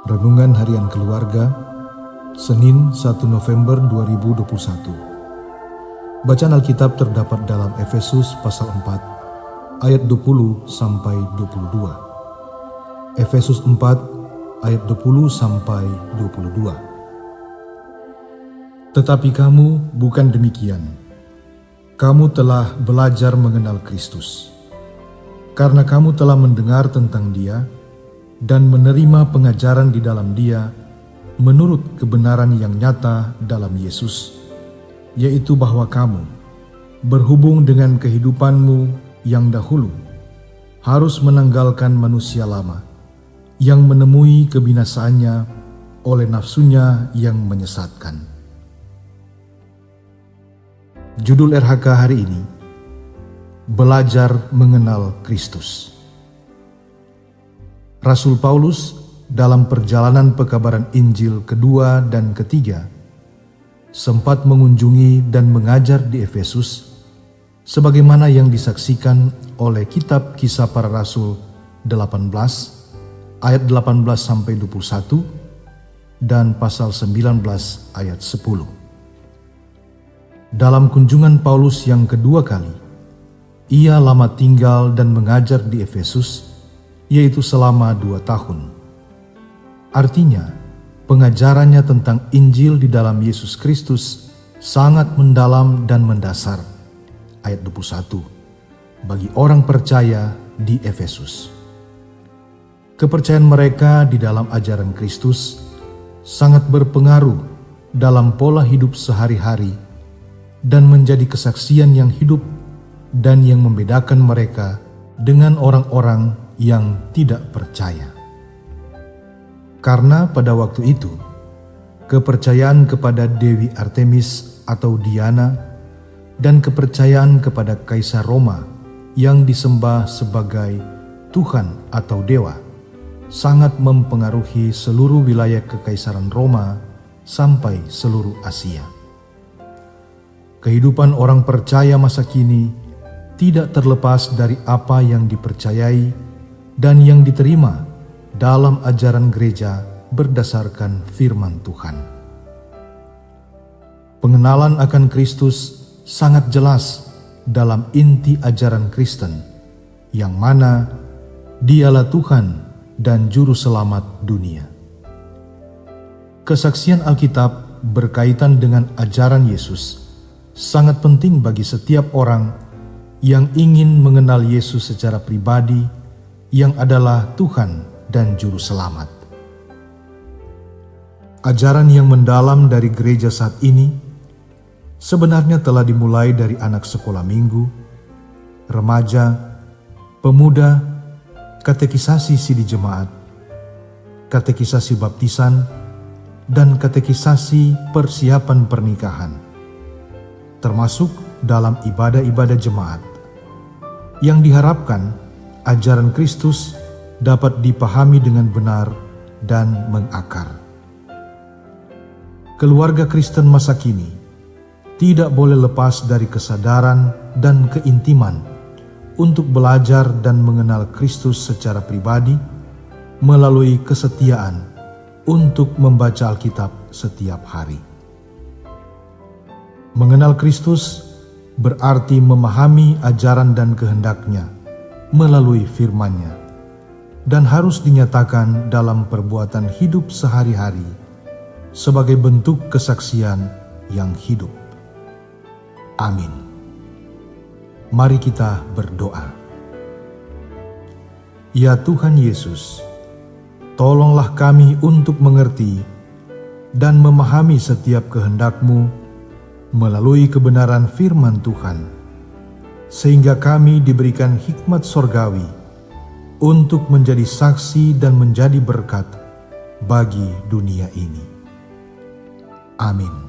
Renungan Harian Keluarga, Senin 1 November 2021. Bacaan Alkitab terdapat dalam Efesus pasal 4 ayat 20 sampai 22. Efesus 4 ayat 20 sampai 22. Tetapi kamu bukan demikian. Kamu telah belajar mengenal Kristus. Karena kamu telah mendengar tentang Dia dan menerima pengajaran di dalam Dia menurut kebenaran yang nyata dalam Yesus, yaitu bahwa kamu, berhubung dengan kehidupanmu yang dahulu, harus menanggalkan manusia lama yang menemui kebinasaannya oleh nafsunya yang menyesatkan. Judul RHK hari ini, Belajar Mengenal Kristus. Rasul Paulus dalam perjalanan pekabaran Injil kedua dan ketiga sempat mengunjungi dan mengajar di Efesus sebagaimana yang disaksikan oleh kitab Kisah Para Rasul 18 ayat 18 sampai 21 dan pasal 19 ayat 10. Dalam kunjungan Paulus yang kedua kali, ia lama tinggal dan mengajar di Efesus, yaitu selama 2 tahun. Artinya, pengajarannya tentang Injil di dalam Yesus Kristus sangat mendalam dan mendasar. Ayat 21, bagi orang percaya di Efesus. Kepercayaan mereka di dalam ajaran Kristus sangat berpengaruh dalam pola hidup sehari-hari dan menjadi kesaksian yang hidup dan yang membedakan mereka dengan orang-orang yang tidak percaya. Karena pada waktu itu, kepercayaan kepada Dewi Artemis atau Diana dan kepercayaan kepada Kaisar Roma yang disembah sebagai Tuhan atau Dewa sangat mempengaruhi seluruh wilayah Kekaisaran Roma sampai seluruh Asia. Kehidupan orang percaya masa kini tidak terlepas dari apa yang dipercayai dan yang diterima dalam ajaran gereja berdasarkan firman Tuhan. Pengenalan akan Kristus sangat jelas dalam inti ajaran Kristen, yang mana Dialah Tuhan dan Juru Selamat dunia. Kesaksian Alkitab berkaitan dengan ajaran Yesus sangat penting bagi setiap orang yang ingin mengenal Yesus secara pribadi, yang adalah Tuhan dan Juru Selamat. Ajaran yang mendalam dari gereja saat ini sebenarnya telah dimulai dari anak sekolah minggu, remaja, pemuda, katekisasi sidi jemaat, katekisasi baptisan, dan katekisasi persiapan pernikahan, termasuk dalam ibadah-ibadah jemaat, yang diharapkan ajaran Kristus dapat dipahami dengan benar dan mengakar. Keluarga Kristen masa kini tidak boleh lepas dari kesadaran dan keintiman untuk belajar dan mengenal Kristus secara pribadi melalui kesetiaan untuk membaca Alkitab setiap hari. Mengenal Kristus berarti memahami ajaran dan kehendak-Nya melalui firman-Nya, dan harus dinyatakan dalam perbuatan hidup sehari-hari sebagai bentuk kesaksian yang hidup. Amin. Mari kita berdoa. Ya Tuhan Yesus, tolonglah kami untuk mengerti dan memahami setiap kehendak-Mu melalui kebenaran firman Tuhan, sehingga kami diberikan hikmat sorgawi untuk menjadi saksi dan menjadi berkat bagi dunia ini. Amin.